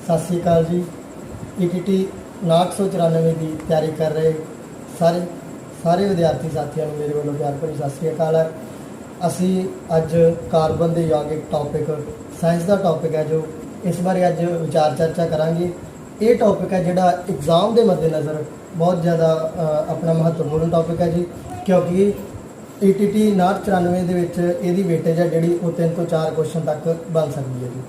सत श्री अकाल जी। ETT 994 की तैयारी कर रहे सारे सारे विद्यार्थी साथियों को मेरे वालों प्यार भरी सत श्री अकाल है। असी अज कार्बन के यौगिक टॉपिक साइंस का टॉपिक है जो इस बारे अज विचार चर्चा करांगे। ये टॉपिक है जोड़ा एग्जाम के मद्देनज़र बहुत ज़्यादा अपना महत्वपूर्ण टॉपिक है जी, क्योंकि ETT 994 ये वेटेज है जी वो 3 ਤੋਂ 4 क्वेश्चन तक बन सकती है जी।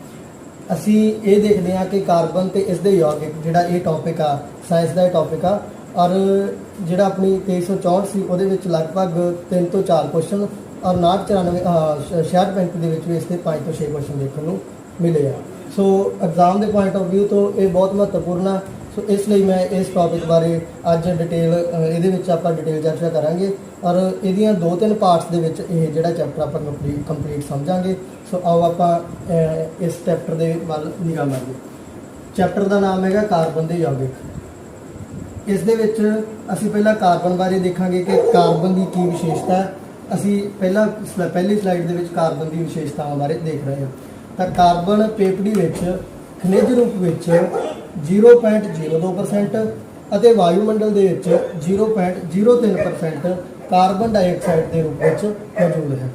असी ये देखते हैं कि कार्बन तो इसके यौगिक जोड़ा ये टॉपिक आ साइंस का टॉपिक आ, और जोड़ा अपनी 2364 सी वो लगभग 3 ਤੋਂ 4 क्वेश्चन और 994 6635 के इसके 5 ਤੋਂ 6 क्वेश्चन देखने को मिले हैं। सो एग्जाम के पॉइंट ऑफ व्यू तो ये बहुत महत्वपूर्ण है। सो इसलिए मैं इस टॉपिक बारे अज डिटेल ये आप डिटेल चर्चा करांगे और ये 2-3 पार्ट्स के जोड़ा चैप्टर आप कंप्लीट समझांगे। सो आओ आप इस चैप्टर के वाल निगाह मारिए। चैप्टर का नाम है कार्बन के यौगिक। इस असी पहला कार्बन बारे देखांगे कि कार्बन की की विशेषता है। असी पहली स्लाइड के कार्बन की विशेषताओं बारे देख रहे हैं। तो कार्बन पेपड़ी खनिज रूप में 0.02% और वायुमंडल के 0.03% कार्बन डाइऑक्साइड के रूप में मौजूद है।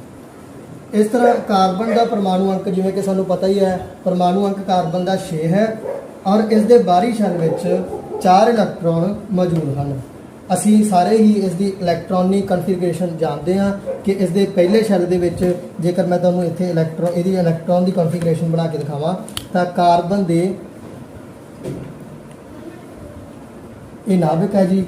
इस तरह कार्बन का परमाणु अंक जिमें कि सानू पता ही है, परमाणु अंक कार्बन का 6 है और इसके बाहरी शैल में 4 इलैक्ट्रॉन मौजूद हैं। असी सारे ही इसकी इलैक्ट्रॉनिक कन्फिगरेशन जानते हैं कि इसके पहले शैल के जेकर मैं तुहानू इत्थे इलैक्ट्रॉन की कन्फिगरेशन बना के दिखावां तो कार्बन के ये नाभिक है जी,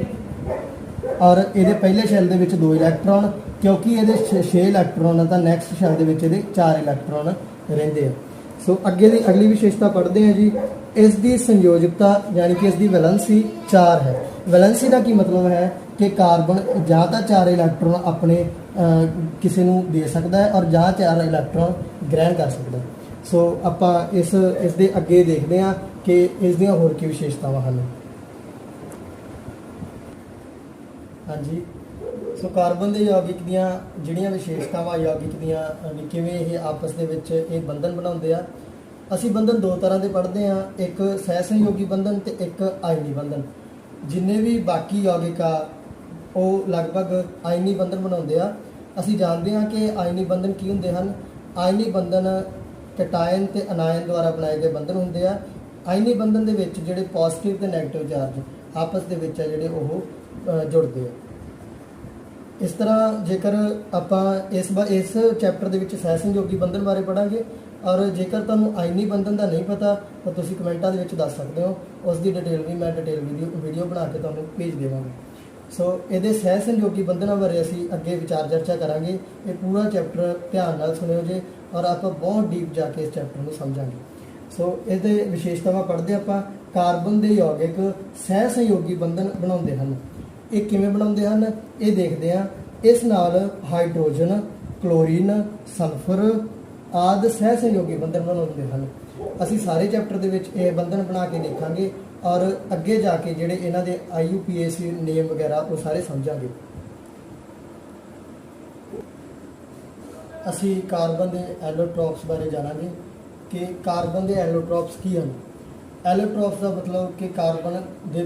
और ये पहले शैल के 2 इलैक्ट्रॉन, क्योंकि ये 6 इलैक्ट्रॉन है तो नैक्सट शैल के 4 इलैक्ट्रॉन रहिंदे हैं। सो अगली विशेषता पढ़ते हैं जी। इसकी संयोजकता यानी कि इसकी वैलेंसी 4 है। वैलेंसी का की मतलब है कि कार्बन या तो 4 इलैक्ट्रॉन अपने किसी को दे सकता है और या 4 इलैक्ट्रॉन ग्रहण कर सकता है। सो आप इसके अगे देखते हैं कि इसदियां होर की विशेषतावां हैं। हाँ जी, सो कार्बन के यौगिक दियां जिहड़ियां विशेषतावां यौगिक दियां किवें ये आपस दे विच ये बंधन बनाउंदे आ। असी बंधन 2 तरह के पढ़ते हैं, एक सहसंयोगी बंधन तो एक आयनी बंधन। जिन्ने भी बाकी यौगिक आ वो लगभग आयनी बंधन बनाउंदे आ। असी जानते हैं कि आयनी बंधन की हुंदे हन। आयनी बंधन कैटायन ते अनायन द्वारा बनाए गए बंधन हुंदे आ। आयनी बंधन दे विच जिहड़े पॉजिटिव ते नैगेटिव चार्ज आपस दे विच जिहड़े ओह जुड़ते हैं। इस तरह जेकर आपां इस चैप्टर के सहसंयोगी बंधन बारे पढ़ांगे, और जेकर तुहानूं आयनी बंधन का नहीं पता तो तुसीं कमेंटां दे विच दस सकते हो। उसकी डिटेल भी मैं डिटेल वीडियो बना के तुहानूं भेज देवांगा। सो ये सहसंयोगी बंधनों बारे असीं अगे विचार चर्चा करांगे। ये पूरा चैप्टर ध्यान नाल सुनिओ जे, और आप बहुत डीप जाके इस चैप्टर को समझांगे। सो ये विशेषतावां पढ़ते आपां। कार्बन के यौगिक सहसंयोगी बंधन बनाउंदे हन। ये किवें बनाउंदे हन ये देखते हैं। इस नाल हाइड्रोजन, क्लोरीन, सल्फर आदि सहसंयोगी बंधन बनाउंदे हन। असीं सारे चैप्टर दे विच ये बंधन बना के देखांगे और अगे जाके जिहड़े इन्हां दे IUPAC नेम वगैरह वो सारे समझांगे। असीं कार्बन के एलोट्रॉप्स बारे जानांगे कि कार्बन के एलोट्रॉप्स की हैं। एलोट्रॉप्स का मतलब कि कार्बन के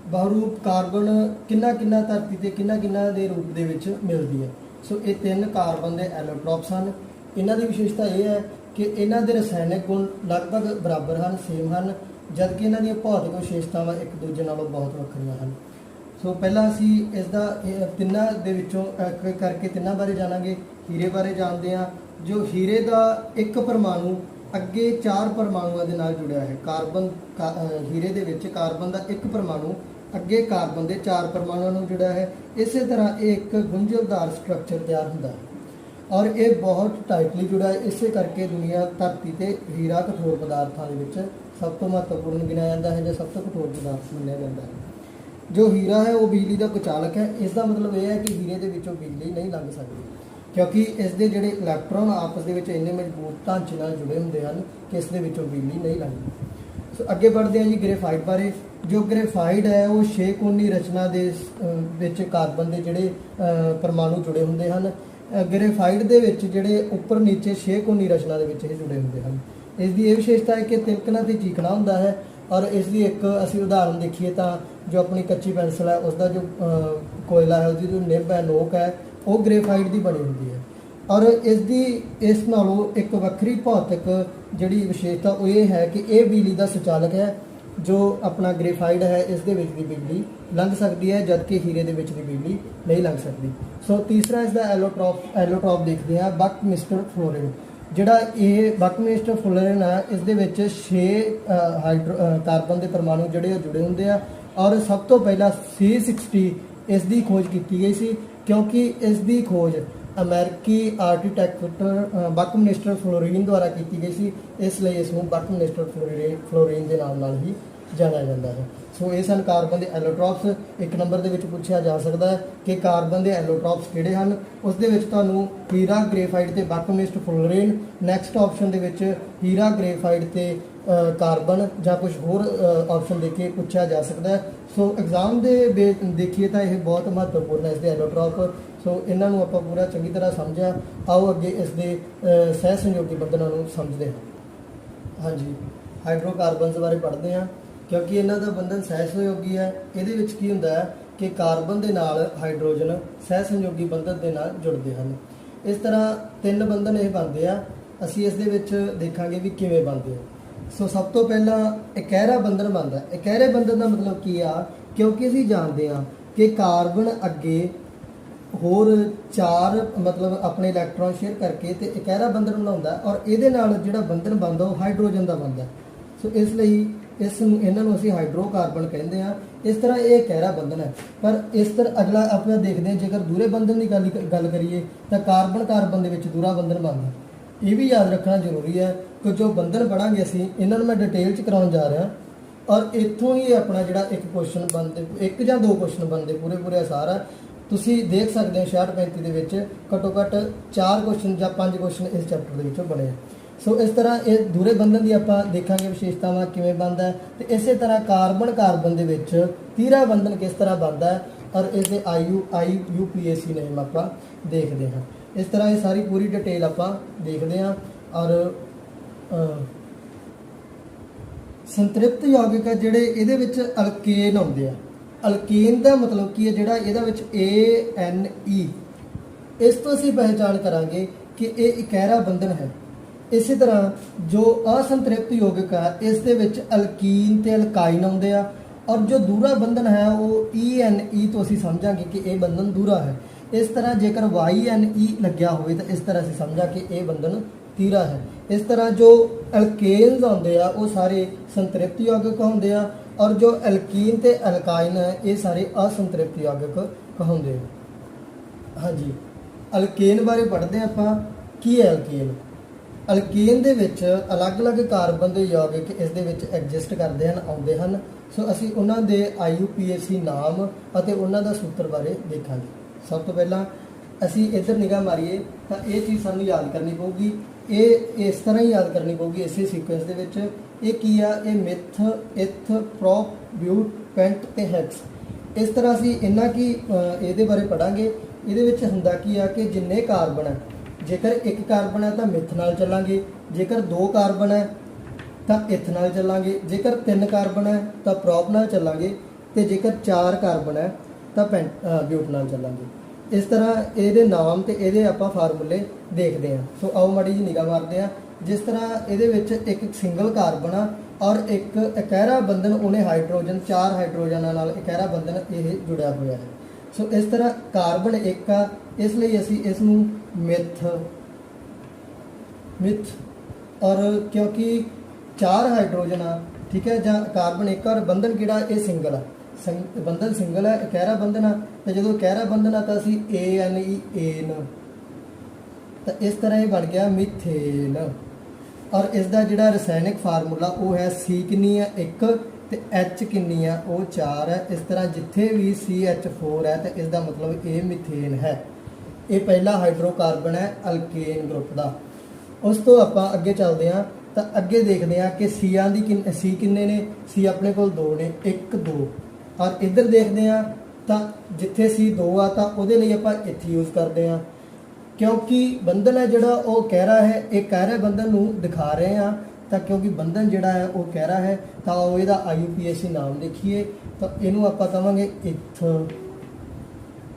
बहुरूप कार्बन किन्ना धरती ते किन्ना दे रूप दे विच मिलदी है। सो ये 3 कार्बन के एलोट्रॉप्स हैं। इन्हां दी विशेषता यह है कि इन्हां दे रसायनिक गुण लगभग बराबर हैं, सेम हैं, जबकि इन्हां दी भौतिक विशेषतावां एक दूजे नालों बहुत वक्खरियां हैं। सो पहला असीं इसदा तिन्नां दे विचों एक करके तिन्नां बारे जानांगे। हीरे बारे जानते हैं। जो हीरे का एक परमाणु अगे 4 परमाणुओं के नाल जुड़िया है। हीरे दे विच कार्बन का एक परमाणु अगे कार्बन के 4 परमाणुओं में जुड़ा है। इस तरह एक गुंझलदार स्ट्रक्चर तैयार होता है और ये बहुत टाइटली जुड़ा है। इस करके दुनिया धरती से हीरा कठोर पदार्थों के सब तो महत्वपूर्ण गिना जाता है, जो सब तो कठोर पदार्थ मनिया जाता है। जो हीरा है वो बिजली का कुचालक है। इसका मतलब यह है कि हीरे के विचों बिजली नहीं लंघ सकती, क्योंकि इसके जोड़े इलैक्ट्रॉन आपस के इन्ने मजबूत ढांचे नाल जुड़े होंगे हैं कि इसके विचों बिजली नहीं लंघती। सो अगे बढ़ते हैं जी ग्रेफाइट बारे। जो ग्रेफाइट है वो 6 कोणी रचना के कार्बन के जोड़े परमाणु जुड़े होंगे हैं। ग्रेफाइट के जोड़े उपर नीचे 6 कोणी रचना के जुड़े होंगे हैं। इसकी ये विशेषता है कि तिलकना तो चीकना होंदा है। और इसकी एक असी उदाहरण देखिए तो जो अपनी कच्ची पेंसिल है उसका जो कोयला है, उसकी जो निब है, नोक है, वो ग्रेफाइट की बनी होती है। और इसकी इस नालों एक वक्री भौतिक जिहड़ी विशेषता वो ये है कि यह बिजली का सुचालक है। जो अपना ग्रेफाइट है इस दे विच दी बिजली लंघ सकती है, जबकि हीरे दे विच दी बिजली नहीं लंघ सकती। सो तीसरा इसका एलोट्रॉप देखते हैं बकमिस्टर फ्लोरिन। जिहड़ा ये बकमिस्टर फ्लोरिन है इस दे विच 6 कार्बन के परमाणु जिहड़े जुड़े होंदे आ। और सब तो पहला C60 इसकी खोज की गई सी, क्योंकि इसकी खोज अमेरिकी आर्कीटैक्ट बकमिस्टर फ्लोरिन द्वारा की गई सी, इसलिए इसनूं बकमिस्टर फ्लोरिन के नाम नाल ही जाना जाता है। सो ये सन कार्बन के एलोट्रॉप्स। एक नंबर के पूछा जा सकता है कि कार्बन के एलोट्रॉप्स किहड़े हैं। उस दे विच तुहानूं हीरा ग्रेफाइट ते बकमिस्ट फ्लोरिन, नैक्सट ऑप्शन दे विच हीरा ग्रेफाइट ते कार्बन ਜਾਂ कुछ होर ऑप्शन दे के पूछा जा सकता है। सो एग्जाम दे देखिए तो यह बहुत महत्वपूर्ण है इसके एलोट्रॉप। सो इन्हां नूं आपां पूरा चंगी तरह समझिया। आओ अगे इसके सह संयोगी बंधनां नूं समझते हैं। हाँ जी, हाइड्रोकार्बनस बारे पढ़ते हैं, क्योंकि इन्हां दा बंधन सह संयोगी है। इहदे विच की हुंदा है कि कार्बन के नाल हाइड्रोजन सह संयोगी बंधन के नाल जुड़ते हैं। इस तरह 3 बंधन ये बनते हैं। असीं इस दे विच देखांगे भी किवें बनते हैं। सो सब तो पहला इकहरा बंधन बनता है। इकहरे बंधन का मतलब की आ, क्योंकि असीं जानते हैं कि कार्बन अगे होर 4 मतलब अपने इलैक्ट्रॉन शेयर करके तो इकहरा बंधन बनाता है। और ये जोड़ा बंधन बनता वो हाइड्रोजन का बनता है। सो इसलिए इन्हों असीं हाइड्रोकार्बन कहते हैं। इस तरह ये इकहरा बंधन है। पर इस तरह अगला आप देखते हैं, जेकर दूरे बंधन की गल करिए तो कार्बन कार्बन के दूरा बंधन बनता। ये भी याद रखना जरूरी है कि जो बंधन पढ़ांगे असीं इन्होंने मैं डिटेल च कराउण जा रहा। और इत्थों ही अपना जिहड़ा एक क्वेश्चन बनते, 1 या 2 क्वेश्चन बनते पूरे आसार है। तुसीं देख सकते हो 66-35 दे विच घट्टो घट्ट 4 क्वेश्चन या 5 क्वेश्चन इस चैप्टर के विचों बने। सो इस तरह ये दूरे बंधन की आपां देखांगे विशेषतावां किवें बनदा है। तो इस तरह कार्बन कार्बन दे विच तीरा बंधन किस तरह बनता है और इसके IUPAC नेम आपां देखते हैं। इस तरह ये सारी पूरी डिटेल आपां देखते हैं। और संतृप्त यौगिक जिहड़े इहदे विच अल्केन आउंदे आ। अल्केन का मतलब की है, जिहड़ा इहदा विच ANE, इस तो असीं पहचान करांगे कि ये इकहरा बंधन है। इसी तरह जो असंतृप्त यौगिक है इस दे विच अल्कीन ते अल्काइन आउंदे आ। और जो दूरा बंधन है वो ENE तो असीं समझांगे कि यह बंधन दूरा है। इस तरह जेकर YNE लग्या होवे तो इस तरह असीं समझा कि यह बंधन तीरा है। इस तरह जो अल्केन्स आउंदे आ वो सारे संतृप्त यौगिक होंदे आ। और जो अल्कीन ते अल्काइन है ये सारे असंतृप्त यौगिक कहते हैं। हाँ जी, अल्केन बारे पढ़ते हैं आपां। की है अल्केन? अल्केन दे विच अलग अलग कार्बन के यौगिक इस दे विच एग्जिस्ट करते हैं, आउंदे हैं। सो असीं उन्हां दे IUPAC नाम अते उन्हां दा सूत्र बारे देखांगे। सब तो पहला असीं इधर निगाह मारीए तो ये चीज़ सानूं याद करनी पऊगी। ये इस तरह ही याद करनी पऊगी इसे सीक्वेंस दे विच। ये की आ, ये मिथ इथ प्रोप ब्यूट पेंट ते हैक्स। इस तरह असीं इन्ना की इहदे बारे पढ़ांगे। इहदे विच हुंदा की आ कि जिन्ने कार्बन है, जेकर 1 कार्बन है तो मिथ नाल चलांगे, जेकर 2 कार्बन है तो इथ नाल चलांगे, जेकर 3 कार्बन है तो प्रोप नाल चलांगे, तो जेकर 4 कार्बन है तो ब्यूट नाल चलांगे। इस तरह ये नाम तो ये आपां फार्मूले देखते हैं। सो आओ माड़ी जी निगाह मारते हैं। जिस तरह ये एक सिंगल कार्बन आ और एक इकहरा बंधन उन्हें हाइड्रोजन 4 हाइड्रोजन नाल इकहरा बंधन ये जुड़ा हुआ है। सो इस तरह कार्बन 1 आ, इसलिए असीं इसनूं मिथ और क्योंकि 4 हाइड्रोजन आ, ठीक है, जां कार्बन 1 और बंधन किहड़ा ये सिंगल आ, बंधन सिंगल है, इकहरा बंधन आ। तो जो इकहरा बंधन आ तो असीं ANE तो इस तरह ये बन गया मिथेन। और इसका जिहड़ा रसायनिक फार्मूला वो है C कितनी है 1 तो H कितनी है वो 4 है। इस तरह जिथे भी CH4 है तो इसका मतलब ये मिथेन है। ये पहला हाइड्रोकार्बन है अल्केन ग्रुप का। उस तो आपां अगे चलते हैं तो अगे देखते हैं कि सीआं दी सी किन्ने ने। सी अपने कोल 2 ने, 1 2। और इधर देखते हैं तो जिथे C 2 आ तो वो आपां इत्थे यूज़ करते हैं, क्योंकि बंधन है जोड़ा वो कह रहा है एक कह रहे बंधन नूं दिखा रहे हैं ਤਾਂ ਕਿਉਂਕਿ ਬੰਧਨ ਜਿਹੜਾ ਹੈ ਉਹ ਕਹਿ ਰਿਹਾ ਹੈ, ਤਾਂ ਉਹ ਇਹਦਾ IUPAC ਨਾਮ ਦੇਖੀਏ ਤਾਂ ਇਹਨੂੰ ਆਪਾਂ ਕਹਾਂਗੇ ਇਥ।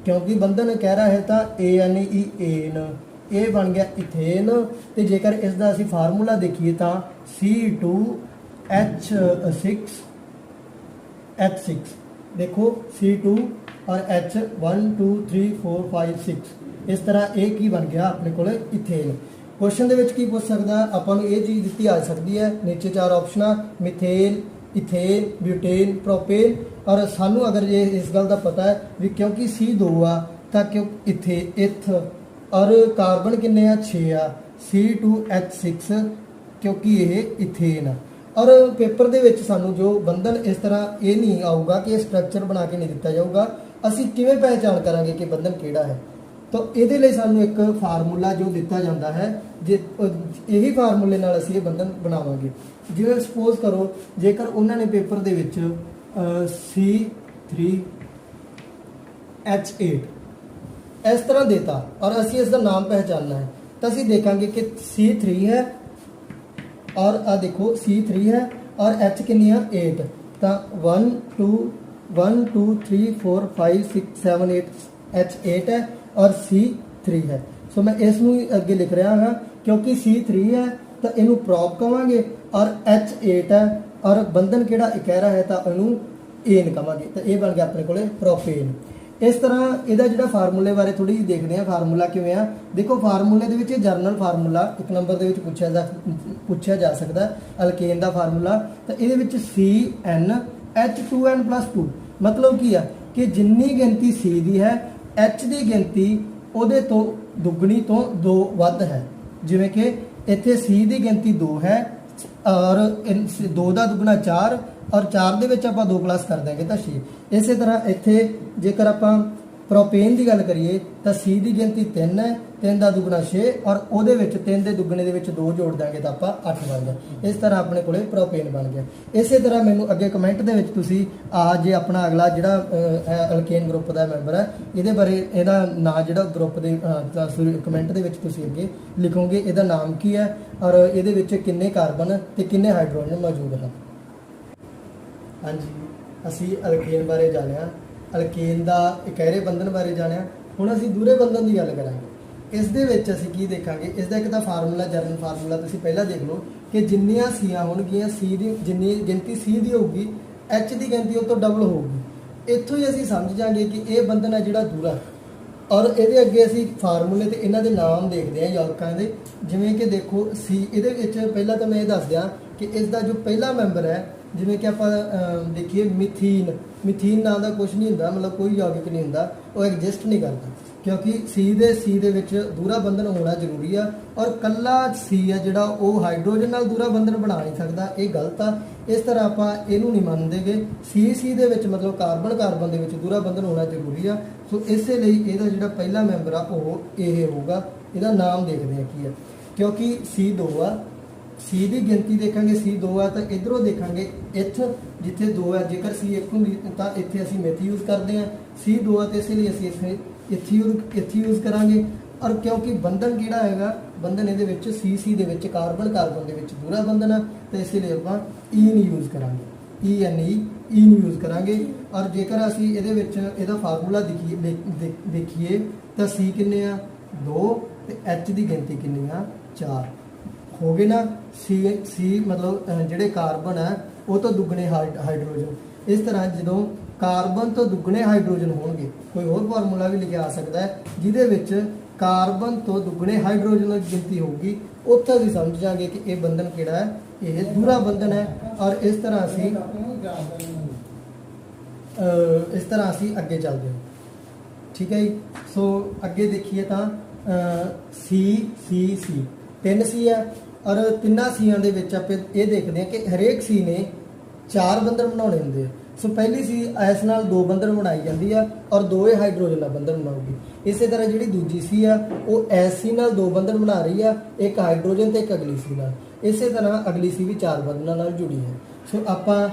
ਕਿਉਂਕਿ ਬੰਧਨ ਕਹਿ ਰਿਹਾ ਹੈ ਤਾਂ ANE ਏਨ, ਇਹ ਬਣ ਗਿਆ ਇਥੇਨ। ਤੇ ਜੇਕਰ ਇਸ ਦਾ ਅਸੀਂ ਫਾਰਮੂਲਾ ਦੇਖੀਏ ਤਾਂ C2H6 देखो C2 और H 1 2 3 4 5 6 इस तरह ਇਹ ਕੀ ਬਣ ਗਿਆ ਆਪਣੇ ਕੋਲ ਇਥੇਨ। ਕੁਐਸਚਨ ਦੇ ਵਿੱਚ ਕੀ ਪੁੱਛ ਸਕਦਾ, ਆਪਾਂ ਨੂੰ ਇਹ ਚੀਜ਼ ਦਿੱਤੀ ਆ ਸਕਦੀ ਹੈ ਨੀਚੇ 4 ਆਪਸ਼ਨਾਂ ਮਿਥੇਨ, ਇਥੇਨ, ਬਿਊਟੇਨ, ਪ੍ਰੋਪੇਨ। ਔਰ ਸਾਨੂੰ ਅਗਰ ਇਹ ਇਸ ਗੱਲ ਦਾ ਪਤਾ ਹੈ ਵੀ ਕਿਉਂਕਿ C2 ਆ ਤਾਂ ਕਿਉਂ ਇਥ ਔਰ ਕਾਰਬਨ ਕਿੰਨੇ ਆ 6 ਆ C2H6 ਕਿਉਂਕਿ ਇਹ ਇਥੇਨ ਆ। ਔਰ ਪੇਪਰ ਦੇ ਵਿੱਚ ਸਾਨੂੰ ਜੋ ਬੰਧਨ ਇਸ ਤਰ੍ਹਾਂ ਇਹ ਨਹੀਂ ਆਊਗਾ ਕਿ ਇਹ ਸਟਰਕਚਰ ਬਣਾ ਕੇ ਨਹੀਂ ਦਿੱਤਾ ਜਾਊਗਾ। ਅਸੀਂ ਕਿਵੇਂ ਪਹਿਚਾਣ ਕਰਾਂਗੇ ਕਿ ਬੰਧਨ ਕਿਹੜਾ ਹੈ? ਤਾਂ ਇਹਦੇ ਲਈ ਸਾਨੂੰ ਇੱਕ ਫਾਰਮੂਲਾ ਜੋ ਦਿੱਤਾ ਜਾਂਦਾ ਹੈ, ਜੇ ਇਹੀ ਫਾਰਮੂਲੇ ਨਾਲ ਅਸੀਂ ਇਹ ਬੰਧਨ ਬਣਾਵਾਂਗੇ। ਜਿਵੇਂ ਸਪੋਜ਼ ਕਰੋ ਜੇਕਰ ਉਹਨਾਂ ਨੇ ਪੇਪਰ ਦੇ ਵਿੱਚ C3H8 ਇਸ ਤਰ੍ਹਾਂ ਦੇਤਾ ਔਰ ਅਸੀਂ ਇਸ ਦਾ ਨਾਮ ਪਹਿਚਾਨਣਾ ਹੈ ਤਾਂ ਅਸੀਂ ਦੇਖਾਂਗੇ ਕਿ C3 है और आ देखो C3 है और H कितनी है 8 तो 1 2 3 4 5 6 7 8 H8 है और C3 है। सो मैं इसनू अगे लिख रहा हाँ क्योंकि C3 है तो इनू प्रॉप कहांगे और H8 है और बंधन किहड़ा कह रहा है तो इनू एन कहांगे तो ये बन गया अपने कोले प्रोपेन। इस तरह ਇਹਦਾ ਜਿਹੜਾ ਫਾਰਮੂਲੇ ਬਾਰੇ ਥੋੜੀ ਜਿਹੀ ਦੇਖਦੇ ਆ ਫਾਰਮੂਲਾ ਕਿਵੇਂ ਆ। ਦੇਖੋ ਫਾਰਮੂਲੇ ਦੇ ਵਿੱਚ ਜਰਨਲ ਫਾਰਮੂਲਾ 1 ਨੰਬਰ ਦੇ ਵਿੱਚ ਪੁੱਛਿਆ ਜਾ ਸਕਦਾ ਅਲਕੇਨ ਦਾ ਫਾਰਮੂਲਾ। ਤਾਂ ਇਹਦੇ ਵਿੱਚ CnH2n+2 ਮਤਲਬ ਕੀ ਆ ਕਿ ਜਿੰਨੀ ਗਿਣਤੀ C ਦੀ ਹੈ H ਦੀ ਗਿਣਤੀ ਉਹਦੇ ਤੋਂ ਦੁੱਗਣੀ ਤੋਂ 2 ਵੱਧ ਹੈ। ਜਿਵੇਂ ਕਿ ਇੱਥੇ C ਦੀ ਗਿਣਤੀ 2 ਹੈ ਔਰ 2 ਦਾ ਦੁੱਗਣਾ 4 और 4 ਦੇ ਵਿੱਚ ਆਪਾਂ 2 ਪਲੱਸ ਕਰ ਦਾਂਗੇ ਤਾਂ 6। ਇਸੇ ਤਰ੍ਹਾਂ ਇੱਥੇ ਜੇਕਰ ਆਪਾਂ ਪ੍ਰੋਪੇਨ ਦੀ ਗੱਲ ਕਰੀਏ ਤਾਂ C ਦੀ ਗਿਣਤੀ 3 ਹੈ, 3 ਦਾ ਦੁੱਗਣਾ 6 ਔਰ ਉਹਦੇ ਵਿੱਚ 3 ਦੇ ਦੁੱਗਣੇ ਦੇ ਵਿੱਚ 2 ਜੋੜ ਦਾਂਗੇ ਤਾਂ ਆਪਾਂ 8 ਬਣ ਗਿਆ। ਇਸ ਤਰ੍ਹਾਂ ਆਪਣੇ ਕੋਲੇ ਪ੍ਰੋਪੇਨ ਬਣ ਗਿਆ। ਇਸੇ ਤਰ੍ਹਾਂ ਮੈਨੂੰ ਅੱਗੇ ਕਮੈਂਟ ਦੇ ਵਿੱਚ ਤੁਸੀਂ ਜੇ ਆਪਣਾ ਅਗਲਾ ਜਿਹੜਾ ਅਲਕੇਨ ਗਰੁੱਪ ਦਾ ਮੈਂਬਰ ਹੈ ਇਹਦੇ ਬਾਰੇ ਇਹਦਾ ਨਾਂ ਜਿਹੜਾ ਗਰੁੱਪ ਦੇ ਕਮੈਂਟ ਦੇ ਵਿੱਚ ਤੁਸੀਂ ਅੱਗੇ ਲਿਖੋਗੇ ਇਹਦਾ ਨਾਮ ਕੀ ਹੈ ਔਰ ਇਹਦੇ ਵਿੱਚ ਕਿੰਨੇ ਕਾਰਬਨ ਤੇ ਕਿੰਨੇ ਹਾਈਡਰੋਜਨ ਮੌਜੂਦ ਹਨ। हाँ जी असी अल्केन बारे जानिया, अल्केन का इकहरे बंधन बारे जानिया। हुण असी दूरे बंधन की गल करांगे। इस दे विच असी की देखांगे इसका एक तो फार्मूला जर्नल फार्मूला तुसीं पहला देख लो कि जिन्नियां सीआं होणगीआं C दी जिन्नी गिनती C दी होगी H की गिनती उस तो डबल होगी। इत्थों ही असी समझ जाएंगे कि यह बंधन है जिहड़ा दूरा और ये अगे असी फार्मूले ते इन्हां दे नाम देखते हैं यौगिकां दे। जिवें कि देखो C इहदे विच पहला तो मैं ये दस दियां कि इसका जो पहला मैंबर है जिमें कि आप देखिए मिथीन, मिथीन नाम का कुछ नहीं होंदा, मतलब कोई यौगिक नहीं होंदा, वो एग्जिस्ट नहीं करता क्योंकि C दे विच दूरा बंधन होना जरूरी है और कल्ला C है जिहड़ा वो हाइड्रोजन नाल दूरा बंधन बना नहीं सकता, ये गलत आ। इस तरह आप इनू नहीं मानदेगे। C दे विच मतलब कार्बन कार्बन दे विच दूरा बंधन होना जरूरी है। सो इस लई इहदा जिहड़ा पहला मैंबर आ वो ये होगा। इहदा नाम देखते हैं की है क्योंकि C2 आ C की गिनती देखेंगे C2 है तो इधरों देखेंगे इथ जिथे 2 है जेकर C 1 होंगी तो इतने असी मिथ यूज़ करते हैं C2 है तो इसलिए असी इथे यूज़ करांगे। और क्योंकि बंधन किहड़ा हैगा बंधन ये C दे विच कार्बन कार्बन दे विच दूरा बंधन है तो इसलिए आप ईन यूज़ करांगे ENE ईन यूज़ करांगे। और जेकर असी इहदे विच इहदा फार्मूला देखिए तो C किन्ने आ 2 ते H की गिनती किन्नी आ 4 हो गए ना। C मतलब जिहड़े कार्बन है वो तो दुगने हाइड्रोजन। इस तरह जो कार्बन तो दुगने हाइड्रोजन होंगे कोई होर फार्मूला भी लिखा आ सकता है जिहदे विच कार्बन तो दुगने हाइड्रोजन की गिनती होगी उत्थे असीं समझ जाएंगे कि ये बंधन किहड़ा है, ये दूरा बंधन है। और इस तरह असी अगे चलते हैं। ठीक है जी। सो अगे देखिए तो C 3 C है और तिना सीआं दे विच आप ये देखते हैं कि हरेक सी ने 4 बंधन बनाने होंगे। सो पहली सी इस नाल 2 बंधन बनाई जाती है और 2 हाइड्रोजन का बंधन बनाऊगी। इस तरह जी दूजी सी है वो एस सी नाल 2 बंधन बना रही है, एक हाइड्रोजन तो एक अगली सी नाल। इस तरह अगली सी भी 4 बंधनों नाल जुड़ी है। सो आप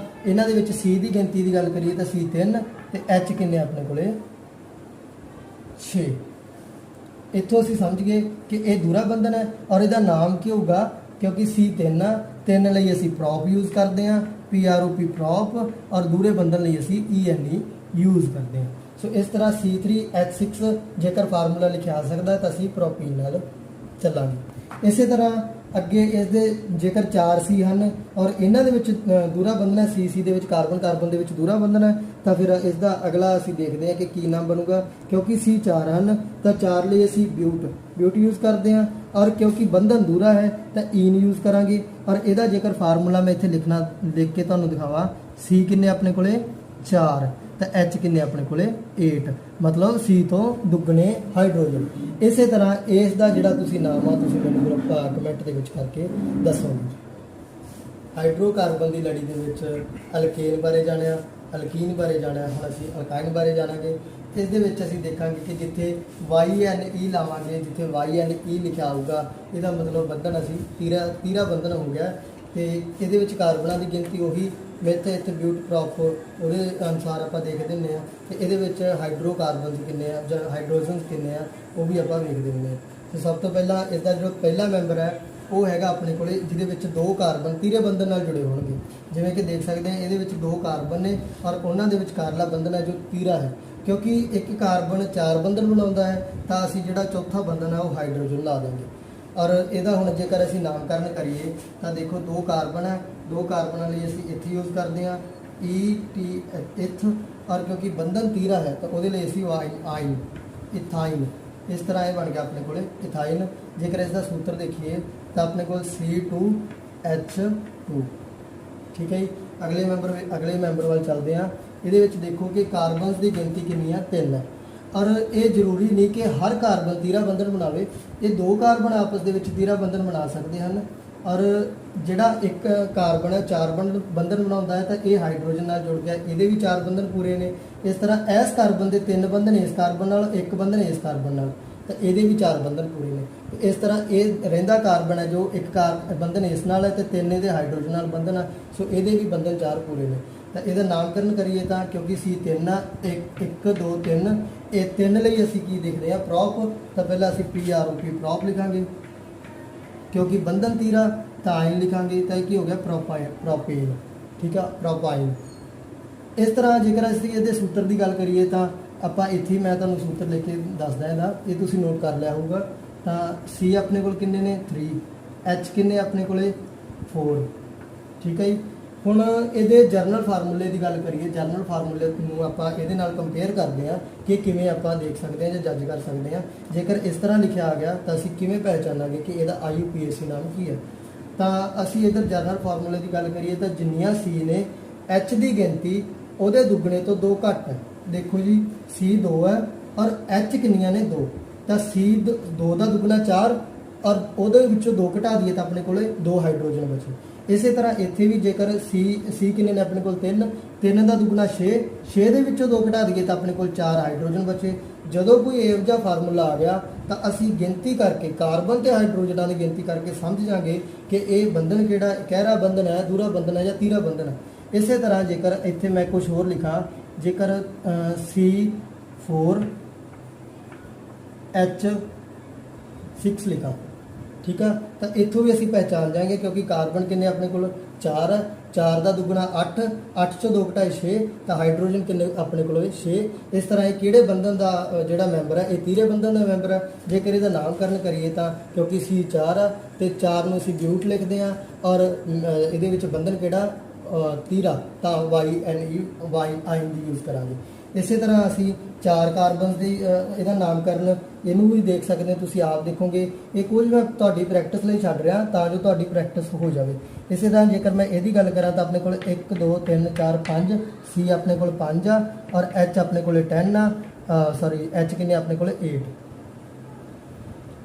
इन्हां दे विच सी की गिनती की गल करिए तो C 3 ते H किन्ने अपने कोले 6। इत्थों असीं समझ गए कि यह दूरा बंधन है और इसका नाम की होगा क्योंकि C3 आ, 3 ਲਈ ਅਸੀਂ ਪ੍ਰੋਪ ਯੂਜ਼ ਕਰਦੇ ਹਾਂ, PROP ਪ੍ਰੋਪ, ਔਰ ਦੂਰੇ ਬੰਧਨ ਲਈ ਅਸੀਂ ENE ਯੂਜ਼ ਕਰਦੇ ਹਾਂ। ਸੋ ਇਸ ਤਰ੍ਹਾਂ C3H6 ਜੇਕਰ ਫਾਰਮੂਲਾ ਲਿਖਿਆ ਆ ਸਕਦਾ ਤਾਂ ਅਸੀਂ ਪ੍ਰੋਪੀਨ ਨਾਲ ਚੱਲਾਂਗੇ। ਇਸੇ ਤਰ੍ਹਾਂ ਅੱਗੇ ਇਸ ਦੇ ਜੇਕਰ 4 C ਹਨ ਔਰ ਇਹਨਾਂ ਦੇ ਵਿੱਚ ਦੂਰਾ ਬੰਧਨ ਹੈ, C ਦੇ ਵਿੱਚ ਕਾਰਬਨ ਕਾਰਬਨ ਦੇ ਵਿੱਚ ਦੂਰਾ ਬੰਧਨ ਹੈ, ਤਾਂ ਫਿਰ ਇਸ ਦਾ ਅਗਲਾ ਅਸੀਂ ਦੇਖਦੇ ਹਾਂ ਕਿ ਕੀ ਨਾਮ ਬਣੂਗਾ। ਕਿਉਂਕਿ C 4 ਹਨ ਤਾਂ 4 ਲਈ ਅਸੀਂ ਬਿਊਟ ਯੂਜ਼ ਕਰਦੇ ਹਾਂ, ਔਰ ਕਿਉਂਕਿ ਬੰਧਨ ਦੂਰਾ ਹੈ ਤਾਂ ਈਨ ਯੂਜ਼ ਕਰਾਂਗੇ। ਔਰ ਇਹਦਾ ਜੇਕਰ ਫਾਰਮੂਲਾ ਮੈਂ ਇੱਥੇ ਲਿਖ ਕੇ ਤੁਹਾਨੂੰ ਦਿਖਾਵਾਂ, C ਕਿੰਨੇ ਆਪਣੇ ਕੋਲੇ 4 ਤਾਂ H ਕਿੰਨੇ ਆਪਣੇ ਕੋਲੇ 8, मतलब C ਤੋਂ ਦੁੱਗਣੇ ਹਾਈਡਰੋਜਨ। ਇਸੇ ਤਰ੍ਹਾਂ ਇਸ ਦਾ ਜਿਹੜਾ ਤੁਸੀਂ ਨਾਮ ਆ ਤੁਸੀਂ ਮੈਨੂੰ ਕਮੈਂਟ ਦੇ ਵਿੱਚ ਕਰਕੇ ਦੱਸੋਗੇ। ਹਾਈਡਰੋਕਾਰਬਨ ਦੀ ਲੜੀ ਦੇ ਵਿੱਚ ਅਲਕੇਨ ਬਾਰੇ ਜਾਣਿਆ, ਅਲਕੀਨ ਬਾਰੇ ਜਾਣਿਆ, ਹੁਣ ਅਸੀਂ ਅਲਕਾਈਨ ਬਾਰੇ ਜਾਣਾਂਗੇ। ਇਸ ਦੇ ਵਿੱਚ ਅਸੀਂ ਦੇਖਾਂਗੇ ਕਿ ਜਿੱਥੇ YNE ਲਾਵਾਂਗੇ, ਜਿੱਥੇ YNE ਲਿਖਿਆ ਆਊਗਾ ਇਹਦਾ ਮਤਲਬ ਬੰਧਨ ਅਸੀਂ ਤੀਰਾ ਬੰਧਨ ਹੋ ਗਿਆ। ਤੇ ਇਹਦੇ ਵਿੱਚ ਕਾਰਬਨਾਂ ਦੀ ਗਿਣਤੀ ਉਹੀ ਮਿੱਥੇ ਇੱਥੇ ਬਿਊਟ ਪ੍ਰੋਪ ਉਹਦੇ ਅਨੁਸਾਰ ਆਪਾਂ ਦੇਖਦੇ ਹੁੰਦੇ ਹਾਂ। ਤੇ ਇਹਦੇ ਵਿੱਚ ਹਾਈਡਰੋਕਾਰਬਨ ਕਿੰਨੇ ਆ ਜਾਂ ਹਾਈਡਰੋਜਨ ਕਿੰਨੇ ਆ ਉਹ ਵੀ ਆਪਾਂ ਵੇਖਦੇ ਹੁੰਦੇ ਹਾਂ। ਤੇ ਸਭ ਤੋਂ ਪਹਿਲਾਂ ਇਸ ਦਾ ਜੋ ਪਹਿਲਾ ਮੈਂਬਰ ਹੈ ਉਹ ਹੈਗਾ ਆਪਣੇ ਕੋਲੇ ਜਿਹਦੇ ਵਿੱਚ 2 ਕਾਰਬਨ ਤੀਰੇ ਬੰਧਨ ਨਾਲ ਜੁੜੇ ਹੋਣਗੇ। ਜਿਵੇਂ ਕਿ ਦੇਖ ਸਕਦੇ ਹਾਂ ਇਹਦੇ ਵਿੱਚ 2 ਕਾਰਬਨ ਨੇ ਔਰ ਉਹਨਾਂ ਦੇ ਵਿਚਕਾਰਲਾ ਬੰਧਨ ਹੈ ਜੋ ਤੀਰਾ ਹੈ। ਕਿਉਂਕਿ ਇੱਕ ਕਾਰਬਨ 4 ਬੰਧਨ ਬਣਾਉਂਦਾ ਹੈ ਤਾਂ ਅਸੀਂ ਜਿਹੜਾ ਚੌਥਾ ਬੰਧਨ ਹੈ ਉਹ ਹਾਈਡਰੋਜਨ ਲਾ ਦੇਵਾਂਗੇ। ਔਰ ਇਹਦਾ ਹੁਣ ਜੇਕਰ ਅਸੀਂ ਨਾਮਕਰਨ ਕਰੀਏ ਤਾਂ ਦੇਖੋ 2 ਕਾਰਬਨ ਹੈ, 2 ਕਾਰਬਨਾਂ ਲਈ ਅਸੀਂ ਇੱਥੇ ਯੂਜ਼ ਕਰਦੇ ਹਾਂ ETH, ਔਰ ਕਿਉਂਕਿ ਬੰਧਨ ਤੀਰਾ ਹੈ ਤਾਂ ਉਹਦੇ ਲਈ ਅਸੀਂ ਆਇਨ ਇਥਾਈਨ। ਇਸ ਤਰ੍ਹਾਂ ਇਹ ਬਣ ਗਿਆ ਆਪਣੇ ਕੋਲੇ ਇਥਾਈਨ। ਜੇਕਰ ਇਸ ਦਾ ਸੂਤਰ ਦੇਖੀਏ ਤਾਂ ਆਪਣੇ ਕੋਲ C2H2। ਠੀਕ ਹੈ ਜੀ। ਅਗਲੇ ਮੈਂਬਰ ਵੱਲ ਚੱਲਦੇ ਹਾਂ। ਇਹਦੇ ਵਿੱਚ ਦੇਖੋ ਕਿ ਕਾਰਬਨਸ ਦੀ ਗਿਣਤੀ ਕਿੰਨੀ ਆ 3 ਹੈ। ਔਰ ਇਹ ਜ਼ਰੂਰੀ ਨਹੀਂ ਕਿ ਹਰ ਕਾਰਬਨ ਤੀਰਾ ਬੰਧਨ ਬਣਾਵੇ, ਇਹ 2 ਕਾਰਬਨ ਆਪਸ ਦੇ ਵਿੱਚ ਤੀਰਾ ਬੰਧਨ ਬਣਾ ਸਕਦੇ ਹਨ। ਔਰ ਜਿਹੜਾ ਇੱਕ ਕਾਰਬਨ ਹੈ 4 ਬੰਧਨ ਬਣਾਉਂਦਾ ਹੈ ਤਾਂ ਇਹ ਹਾਈਡਰੋਜਨ ਨਾਲ ਜੁੜ ਗਿਆ, ਇਹਦੇ ਵੀ 4 ਬੰਧਨ ਪੂਰੇ ਨੇ। ਇਸ ਤਰ੍ਹਾਂ ਇਸ ਕਾਰਬਨ ਦੇ 3 ਬੰਧਨ ਇਸ ਕਾਰਬਨ ਨਾਲ, 1 ਬੰਧਨ ਇਸ ਕਾਰਬਨ ਨਾਲ, ਤਾਂ ਇਹਦੇ ਵੀ 4 ਬੰਧਨ ਪੂਰੇ ਨੇ। ਇਸ ਤਰ੍ਹਾਂ ਇਹ ਰਹਿੰਦਾ ਕਾਰਬਨ ਹੈ ਜੋ ਇੱਕ ਬੰਧਨ ਇਸ ਨਾਲ ਹੈ ਤੇ 3 ਇਹਦੇ ਹਾਈਡਰੋਜਨ ਨਾਲ ਬੰਧਨ ਹੈ, ਸੋ ਇਹਦੇ ਵੀ ਬੰਧਨ 4 ਪੂਰੇ ਨੇ। ਤਾਂ ਇਹਦਾ ਨਾਮਕਰਨ ਕਰੀਏ ਤਾਂ ਕਿਉਂਕਿ C3 ਆ, 1 2 3, ਇਹ 3 ਲਈ ਅਸੀਂ ਕੀ ਦੇਖਦੇ ਹਾਂ ਪ੍ਰੋਪ, ਤਾਂ ਪਹਿਲਾਂ ਅਸੀਂ PROP ਪ੍ਰੋਪ ਲਿਖਾਂਗੇ। ਕਿਉਂਕਿ ਬੰਧਨ ਤੀਰਾ ਤਾਂ ਆਇਨ ਲਿਖਾਂਗੇ ਤਾਂ ਇਹ ਕੀ ਹੋ ਗਿਆ ਪ੍ਰੋਪੇਨ। ਠੀਕ ਆ, ਪ੍ਰੋਪਾਈਨ। ਇਸ ਤਰ੍ਹਾਂ ਜੇਕਰ ਅਸੀਂ ਇਹਦੇ ਸੂਤਰ ਦੀ ਗੱਲ ਕਰੀਏ ਤਾਂ ਆਪਾਂ ਇੱਥੇ ਮੈਂ ਤੁਹਾਨੂੰ ਸੂਤਰ ਲਿਖ ਕੇ ਦੱਸਦਾ ਇਹਦਾ, ਇਹ ਤੁਸੀਂ ਨੋਟ ਕਰ ਲਿਆ ਹੋਊਗਾ। ਤਾਂ C ਆਪਣੇ ਕੋਲ ਕਿੰਨੇ ਨੇ 3, H ਕਿੰਨੇ ਆਪਣੇ ਕੋਲੇ 4। ਠੀਕ ਹੈ ਜੀ। ਹੁਣ ਇਹਦੇ ਜਰਨਲ ਫਾਰਮੂਲੇ ਦੀ ਗੱਲ ਕਰੀਏ, ਜਰਨਲ ਫਾਰਮੂਲੇ ਨੂੰ ਆਪਾਂ ਇਹਦੇ ਨਾਲ ਕੰਪੇਅਰ ਕਰਦੇ ਹਾਂ ਕਿ ਕਿਵੇਂ ਆਪਾਂ ਦੇਖ ਸਕਦੇ ਹਾਂ ਜਾਂ ਜੱਜ ਕਰ ਸਕਦੇ ਹਾਂ। ਜੇਕਰ ਇਸ ਤਰ੍ਹਾਂ ਲਿਖਿਆ ਆ ਗਿਆ ਤਾਂ ਅਸੀਂ ਕਿਵੇਂ ਪਹਿਚਾਨਾਂਗੇ ਕਿ ਇਹਦਾ IUPAC ਨਾਮ ਕੀ ਹੈ। ਤਾਂ ਅਸੀਂ ਇੱਧਰ ਜਰਨਲ ਫਾਰਮੂਲੇ ਦੀ ਗੱਲ ਕਰੀਏ ਤਾਂ ਜਿੰਨੀਆਂ C ਨੇ H ਦੀ ਗਿਣਤੀ ਉਹਦੇ ਦੁੱਗਣੇ ਤੋਂ 2 ਘੱਟ ਹੈ। ਦੇਖੋ ਜੀ C 2 ਹੈ ਔਰ H ਕਿੰਨੀਆਂ ਨੇ 2, ਤਾਂ C 2 ਦਾ ਦੁੱਗਣਾ 4 ਔਰ ਉਹਦੇ ਵਿੱਚੋਂ 2 ਘਟਾ ਦਈਏ ਤਾਂ ਆਪਣੇ ਕੋਲੇ 2 ਹਾਈਡਰੋਜਨ ਬਚੇ। ਇਸੇ ਤਰ੍ਹਾਂ ਇੱਥੇ ਵੀ ਜੇਕਰ C ਕਿੰਨੇ ਨੇ ਆਪਣੇ ਕੋਲ 3 ਦਾ ਦੁੱਗਣਾ 6 ਦੇ ਵਿੱਚੋਂ 2 ਘਟਾ ਦਈਏ ਤਾਂ ਆਪਣੇ ਕੋਲ 4 ਹਾਈਡਰੋਜਨ ਬਚੇ। ਜਦੋਂ ਕੋਈ ਇਹੋ ਜਿਹਾ ਫਾਰਮੂਲਾ ਆ ਗਿਆ ਤਾਂ ਅਸੀਂ ਗਿਣਤੀ ਕਰਕੇ ਕਾਰਬਨ ਤੇ ਹਾਈਡਰੋਜਨਾਂ ਦੀ ਗਿਣਤੀ ਕਰਕੇ ਸਮਝ ਜਾਾਂਗੇ ਕਿ ਇਹ ਬੰਧਨ ਕਿਹੜਾ ਗਹਿਰਾ ਬੰਧਨ ਹੈ, ਦੂਰਾ ਬੰਧਨ ਹੈ ਜਾਂ ਤੀਰਾ ਬੰਧਨ ਹੈ। ਇਸੇ ਤਰ੍ਹਾਂ ਜੇਕਰ ਇੱਥੇ ਮੈਂ ਕੁਝ ਹੋਰ ਲਿਖਾਂ, ਜੇਕਰ C4H6 ਲਿਖਾਂ, ਠੀਕ ਆ, ਤਾਂ ਇੱਥੋਂ ਵੀ ਅਸੀਂ ਪਹਿਚਾਨ ਜਾਵਾਂਗੇ ਕਿਉਂਕਿ ਕਾਰਬਨ ਕਿੰਨੇ ਆਪਣੇ ਕੋਲ 4 ਹੈ, 4 ਦਾ ਦੁੱਗਣਾ 8, 8 ਚੋਂ 2 ਘਟਾਏ 6, ਤਾਂ ਹਾਈਡਰੋਜਨ ਕਿੰਨੇ ਆਪਣੇ ਕੋਲ 6। ਇਸ ਤਰ੍ਹਾਂ ਇਹ ਕਿਹੜੇ ਬੰਧਨ ਦਾ ਜਿਹੜਾ ਮੈਂਬਰ ਹੈ, ਇਹ ਤੀਰੇ ਬੰਧਨ ਦਾ ਮੈਂਬਰ ਹੈ। ਜੇਕਰ ਇਹਦਾ ਨਾਮਕਰਨ ਕਰੀਏ ਤਾਂ ਕਿਉਂਕਿ C 4 ਆ ਤੇ 4 ਨੂੰ ਅਸੀਂ ਬਿਊਟ ਲਿਖਦੇ ਹਾਂ ਔਰ ਇਹਦੇ ਵਿੱਚ ਬੰਧਨ ਕਿਹੜਾ ਤੀਰਾ, ਤਾਂ ਆਇਨ ਦੀ ਯੂਜ਼ ਕਰਾਂਗੇ। ਇਸੇ ਤਰ੍ਹਾਂ ਅਸੀਂ 4 ਕਾਰਬਨ ਦੀ ਇਹਦਾ ਨਾਮਕਰਨ ਇਹਨੂੰ ਵੀ ਦੇਖ ਸਕਦੇ ਹੋ, ਤੁਸੀਂ ਆਪ ਦੇਖੋਗੇ। ਇਹ ਕੁਝ ਮੈਂ ਤੁਹਾਡੀ ਪ੍ਰੈਕਟਿਸ ਲਈ ਛੱਡ ਰਿਹਾ ਤਾਂ ਜੋ ਤੁਹਾਡੀ ਪ੍ਰੈਕਟਿਸ ਹੋ ਜਾਵੇ। ਇਸੇ ਤਰ੍ਹਾਂ ਜੇਕਰ ਮੈਂ ਇਹਦੀ ਗੱਲ ਕਰਾਂ ਤਾਂ ਆਪਣੇ ਕੋਲ 1 2 3 4 5, C ਆਪਣੇ ਕੋਲ 5 ਆ ਔਰ H ਆਪਣੇ ਕੋਲ 10 ਆ, H ਕਿੰਨੇ ਆਪਣੇ ਕੋਲ 8।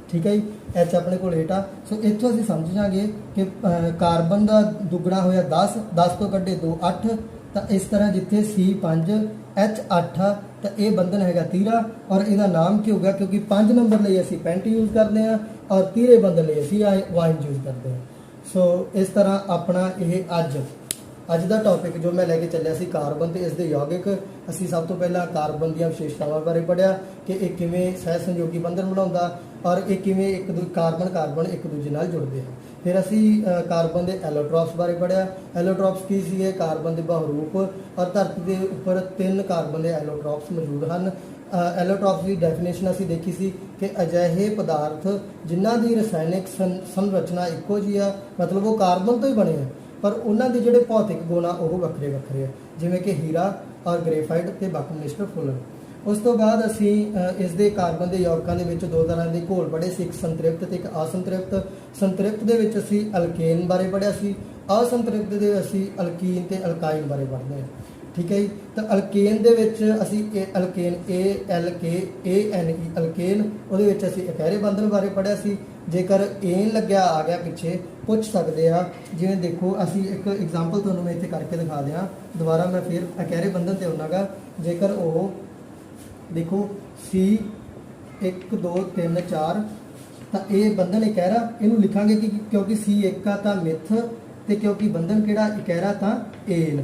ਠੀਕ ਹੈ ਜੀ, H ਆਪਣੇ ਕੋਲ 8 ਆ। ਸੋ ਇੱਥੋਂ ਅਸੀਂ ਸਮਝ ਜਾਵਾਂਗੇ ਕਿ ਕਾਰਬਨ ਦਾ ਦੁੱਗਣਾ ਹੋਇਆ 10 ਤੋਂ ਕੱਢੇ 2 8, ਤਾਂ ਇਸ ਤਰ੍ਹਾਂ ਜਿੱਥੇ C 5 H 8 ਆ ਤਾਂ ਇਹ ਬੰਧਨ ਹੈਗਾ ਤੀਰਾ ਔਰ ਇਹਦਾ ਨਾਮ ਕੀ ਹੋਗਾ ਕਿਉਂਕਿ 5 ਨੰਬਰ ਲਈ ਅਸੀਂ ਪੈਂਟ ਯੂਜ਼ ਕਰਦੇ ਹਾਂ ਔਰ ਤੀਰੇ ਬੰਧਨ ਲਈ ਅਸੀਂ ਵਾਈਨ ਯੂਜ਼ ਕਰਦੇ ਹਾਂ। ਸੋ ਇਸ ਤਰ੍ਹਾਂ ਆਪਣਾ ਇਹ ਅੱਜ ਦਾ ਟੌਪਿਕ ਜੋ ਮੈਂ ਲੈ ਕੇ ਚੱਲਿਆ ਸੀ ਕਾਰਬਨ ਤੇ ਇਸ ਦੇ ਯੌਗਿਕ। ਅਸੀਂ ਸਭ ਤੋਂ ਪਹਿਲਾਂ ਕਾਰਬਨ ਦੀਆਂ ਵਿਸ਼ੇਸ਼ਤਾਵਾਂ ਬਾਰੇ ਪੜ੍ਹਿਆ ਕਿ ਇਹ ਕਿਵੇਂ ਸਹਿ ਸੰਯੋਗੀ ਬੰਧਨ ਬਣਾਉਂਦਾ ਔਰ ਇਹ ਕਿਵੇਂ ਕਾਰਬਨ ਇੱਕ ਦੂਜੇ ਨਾਲ ਜੁੜਦੇ ਹਨ। ਫਿਰ ਅਸੀਂ ਕਾਰਬਨ ਦੇ ਐਲੋਟ੍ਰੋਪਸ ਬਾਰੇ ਪੜ੍ਹਿਆ। ਐਲੋਟ੍ਰੋਪਸ ਕੀ ਸੀਗੇ? ਕਾਰਬਨ ਦੇ ਬਹੁਰੂਪ, ਔਰ ਧਰਤੀ ਦੇ ਉੱਪਰ 3 ਕਾਰਬਨ ਦੇ ਐਲੋਟ੍ਰੋਪਸ ਮੌਜੂਦ ਹਨ। ਐਲੋਟ੍ਰੋਪਸ ਦੀ ਡੈਫੀਨੇਸ਼ਨ ਅਸੀਂ ਦੇਖੀ ਸੀ ਕਿ ਅਜਿਹੇ ਪਦਾਰਥ ਜਿਨ੍ਹਾਂ ਦੀ ਰਸਾਇਣਿਕ ਸੰਰਚਨਾ ਇੱਕੋ ਜਿਹੀ ਆ, ਮਤਲਬ ਉਹ ਕਾਰਬਨ ਤੋਂ ਹੀ ਬਣੇ ਆ, ਪਰ ਉਹਨਾਂ ਦੇ ਜਿਹੜੇ ਭੌਤਿਕ ਗੁਣ ਆ ਉਹ ਵੱਖਰੇ ਵੱਖਰੇ ਆ, ਜਿਵੇਂ ਕਿ ਹੀਰਾ ਔਰ ਗ੍ਰੇਫਾਈਟ ਤੇ ਬਕਮਿਸਟਰ ਫੁੱਲਰ। ਉਸ ਤੋਂ ਬਾਅਦ ਅਸੀਂ ਇਸ ਦੇ ਕਾਰਬਨ ਦੇ ਯੌਗਕਾਂ ਦੇ ਵਿੱਚ 2 ਤਰ੍ਹਾਂ ਦੇ ਘੋਲ ਪੜ੍ਹੇ ਸੀ, ਇੱਕ ਸੰਤ੍ਰਿਪਤ ਤੇ ਇੱਕ ਅਸੰਤ੍ਰਿਪਤ। ਸੰਤ੍ਰਿਪਤ ਦੇ ਵਿੱਚ ਅਸੀਂ ਅਲਕੇਨ ਬਾਰੇ ਪੜ੍ਹਿਆ ਸੀ, ਅਸੰਤ੍ਰਿਪਤ ਦੇ ਅਸੀਂ ਅਲਕੀਨ ਤੇ ਅਲਕਾਈਨ ਬਾਰੇ ਪੜ੍ਹਦੇ ਹਾਂ। ਠੀਕ ਹੈ ਜੀ। ਤਾਂ ਅਲਕੇਨ ਦੇ ਵਿੱਚ ਅਸੀਂ ਅਲਕੇਨ ALKANE ਅਲਕੇਨ, ਉਹਦੇ ਵਿੱਚ ਅਸੀਂ ਇਕਹਿਰੇ ਬੰਧਨ ਬਾਰੇ ਪੜ੍ਹਿਆ ਸੀ। ਜੇਕਰ ਏਨ ਲੱਗਿਆ ਆ ਗਿਆ ਪਿੱਛੇ, ਪੁੱਛ ਸਕਦੇ ਆ, ਜਿਵੇਂ ਦੇਖੋ ਅਸੀਂ ਇੱਕ ਐਗਜ਼ਾਮਪਲ ਤੁਹਾਨੂੰ ਮੈਂ ਇੱਥੇ ਕਰਕੇ ਦਿਖਾ ਦਿਆਂ। ਦੁਬਾਰਾ ਮੈਂ ਫਿਰ ਇਕਹਿਰੇ ਬੰਧਨ ਤੇ ਆਉਣਾਗਾ। ਜੇਕਰ ਉਹ ਦੇਖੋ C 1 2 3 4, ਤਾਂ ਇਹ ਬੰਧਨ ਇਕਹਿਰਾ, ਇਹਨੂੰ ਲਿਖਾਂਗੇ ਕਿ ਕਿਉਂਕਿ C 1 ਆ ਤਾਂ ਮਿਥ, ਤੇ ਕਿਉਂਕਿ ਬੰਧਨ ਕਿਹੜਾ ਇਕਹਿਰਾ ਤਾਂ ਏਨ,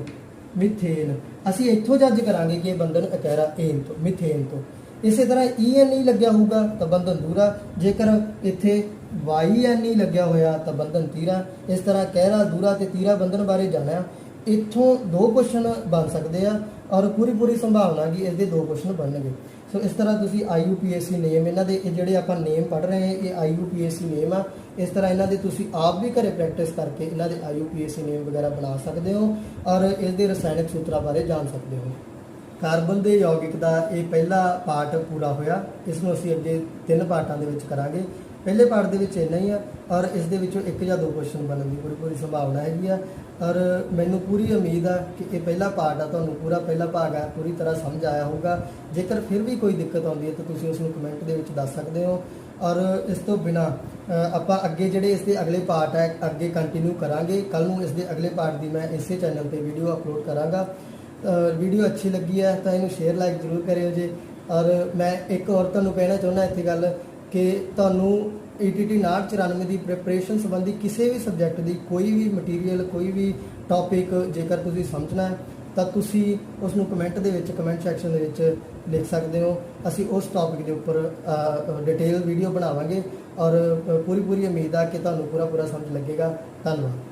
ਮਿਥੇਨ। ਅਸੀਂ ਇੱਥੋਂ ਜੱਜ ਕਰਾਂਗੇ ਕਿ ਇਹ ਬੰਧਨ ਇਕਹਿਰਾ ਏਨ ਤੋਂ, ਮਿਥੇਨ ਤੋਂ। ਇਸੇ ਤਰ੍ਹਾਂ ENE ਲੱਗਿਆ ਹੋਊਗਾ ਤਾਂ ਬੰਧਨ ਦੂਰਾ, ਜੇਕਰ ਇੱਥੇ YNE ਲੱਗਿਆ ਹੋਇਆ ਤਾਂ ਬੰਧਨ ਤੀਰਾ। ਇਸ ਤਰ੍ਹਾਂ ਕਹਿਰਾ, ਦੂਰਾ ਤੇ ਤੀਰਾ ਬੰਧਨ ਬਾਰੇ ਜਾਣਿਆ। ਇੱਥੋਂ 2 ਕੁਐਸਚਨ ਬਣ ਸਕਦੇ ਆ, ਔਰ ਪੂਰੀ ਸੰਭਾਵਨਾ ਕਿ ਇਸ ਦੇ 2 ਕੁਐਸਚਨ ਬਣਨਗੇ। ਸੋ ਇਸ ਤਰ੍ਹਾਂ ਤੁਸੀਂ IUPAC ਨੇਮ, ਇਹਨਾਂ ਦੇ ਇਹ ਜਿਹੜੇ ਆਪਾਂ ਨੇਮ ਪੜ੍ਹ ਰਹੇ ਹਾਂ ਇਹ IUPAC ਨੇਮ ਆ। ਇਸ ਤਰ੍ਹਾਂ ਇਹਨਾਂ ਦੇ ਤੁਸੀਂ ਆਪ ਵੀ ਘਰੇ ਪ੍ਰੈਕਟਿਸ ਕਰਕੇ ਇਹਨਾਂ ਦੇ IUPAC ਨੇਮ ਵਗੈਰਾ ਬਣਾ ਸਕਦੇ ਹੋ, ਔਰ ਇਸ ਦੇ ਰਸਾਇਣਿਕ ਸੂਤਰਾਂ ਬਾਰੇ ਜਾਣ ਸਕਦੇ ਹੋ। ਕਾਰਬਨ ਦੇ ਯੌਗਿਕ ਦਾ ਇਹ ਪਹਿਲਾ ਪਾਰਟ ਪੂਰਾ ਹੋਇਆ। ਇਸ ਨੂੰ ਅਸੀਂ ਅੱਗੇ 3 ਪਾਰਟਾਂ ਦੇ ਵਿੱਚ ਕਰਾਂਗੇ। ਪਹਿਲੇ ਪਾਰਟ ਦੇ ਵਿੱਚ ਇੰਨਾ ਹੀ ਆ, ਔਰ ਇਸ ਦੇ ਵਿੱਚੋਂ 1 ਜਾਂ 2 ਕੁਐਸਚਨ ਬਣਨ ਦੀ ਪੂਰੀ ਸੰਭਾਵਨਾ ਹੈਗੀ ਆ। ਔਰ ਮੈਨੂੰ ਪੂਰੀ ਉਮੀਦ ਆ ਕਿ ਇਹ ਪਹਿਲਾ ਪਾਰਟ ਆ, ਤੁਹਾਨੂੰ ਪੂਰਾ ਪਹਿਲਾ ਭਾਗ ਆ ਪੂਰੀ ਤਰ੍ਹਾਂ ਸਮਝ ਆਇਆ ਹੋਊਗਾ। ਜੇਕਰ ਫਿਰ ਵੀ ਕੋਈ ਦਿੱਕਤ ਆਉਂਦੀ ਹੈ ਤਾਂ ਤੁਸੀਂ ਉਸ ਨੂੰ ਕਮੈਂਟ ਦੇ ਵਿੱਚ ਦੱਸ ਸਕਦੇ ਹੋ। ਔਰ ਇਸ ਤੋਂ ਬਿਨਾ ਆਪਾਂ ਅੱਗੇ ਜਿਹੜੇ ਇਸ ਦੇ ਅਗਲੇ ਪਾਰਟ ਹੈ ਅੱਗੇ ਕੰਟੀਨਿਊ ਕਰਾਂਗੇ। ਕੱਲ੍ਹ ਨੂੰ ਇਸ ਦੇ ਅਗਲੇ ਪਾਰਟ ਦੀ ਮੈਂ ਇਸੇ ਚੈਨਲ 'ਤੇ ਵੀਡੀਓ ਅਪਲੋਡ ਕਰਾਂਗਾ। ਵੀਡੀਓ ਅੱਛੀ ਲੱਗੀ ਹੈ ਤਾਂ ਇਹਨੂੰ ਸ਼ੇਅਰ ਲਾਈਕ ਜ਼ਰੂਰ ਕਰਿਓ ਜੀ। ਔਰ ਮੈਂ ਇੱਕ ਹੋਰ ਤੁਹਾਨੂੰ ਕਹਿਣਾ ਚਾਹੁੰਦਾ ਇੱਥੇ ਗੱਲ ਕਿ ਤੁਹਾਨੂੰ ETT 5994 ਦੀ ਪ੍ਰੈਪਰੇਸ਼ਨ ਸੰਬੰਧੀ ਕਿਸੇ ਵੀ ਸਬਜੈਕਟ ਦੀ ਕੋਈ ਵੀ ਮਟੀਰੀਅਲ, ਕੋਈ ਵੀ ਟੌਪਿਕ ਜੇਕਰ ਤੁਸੀਂ ਸਮਝਣਾ ਹੈ ਤਾਂ ਤੁਸੀਂ ਉਸ ਨੂੰ ਕਮੈਂਟ ਦੇ ਵਿੱਚ, ਕਮੈਂਟ ਸੈਕਸ਼ਨ ਦੇ ਵਿੱਚ ਲਿਖ ਸਕਦੇ ਹੋ। ਅਸੀਂ ਉਸ ਟੌਪਿਕ ਦੇ ਉੱਪਰ ਡਿਟੇਲ ਵੀਡੀਓ ਬਣਾਵਾਂਗੇ, ਔਰ ਪੂਰੀ ਉਮੀਦ ਆ ਕਿ ਤੁਹਾਨੂੰ ਪੂਰਾ ਸਮਝ ਲੱਗੇਗਾ। ਧੰਨਵਾਦ।